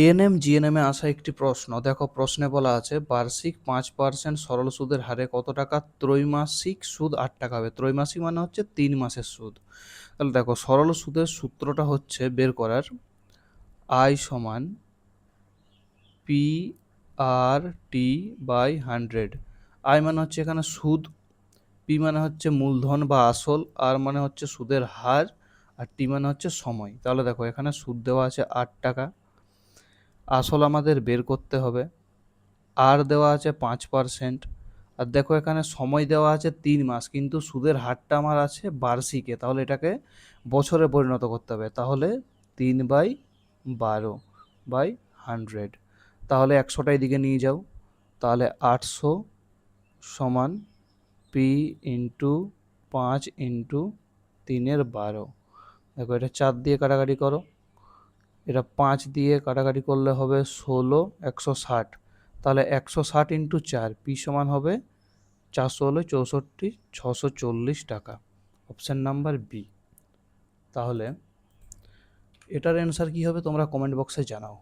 ANM জিএনএমে আসা একটি প্রশ্ন। দেখো প্রশ্নে বলা আছে বার্ষিক 5% সরল সুদের হারে কত টাকা ত্রৈমাসিক সুদ 8 টাকা হবে। ত্রৈমাসিক মানে হচ্ছে 3 মাসের সুদ। তাহলে দেখো সরল সুদের সূত্রটা হচ্ছে বের করার আই সমান P R T by 100। I মানে হচ্ছে এখানে সুদ, পি মানে হচ্ছে মূলধন বা আসল, আর মানে হচ্ছে সুদের হার, আর টি মানে হচ্ছে সময়। তাহলে দেখো এখানে সুদ দেওয়া আছে 8 টাকা, আসল আমাদের বের করতে হবে, আর দেওয়া আছে 5%, আর দেখো এখানে সময় দেওয়া আছে 3 মাস, কিন্তু সুদের হারটা আমার আছে বার্ষিকে, তাহলে এটাকে বছরে পরিণত করতে হবে। তাহলে 3/12/100, তাহলে 100টাই দিকে নিয়ে যাও, তাহলে 800 সমান পি ইন্টু 5 ইন্টু 3/12। দেখো এটা 4 দিয়ে কাটাকাটি করো, এটা 5 দিয়ে কাটাকাটি করলে হবে 16, 160। তাহলে 160 ইন্টু 4, পি সমান হবে 400 হলে 64, 640 টাকা। Option number B. তাহলে এটার অ্যান্সার কী হবে তোমরা কমেন্ট বক্সে জানাও।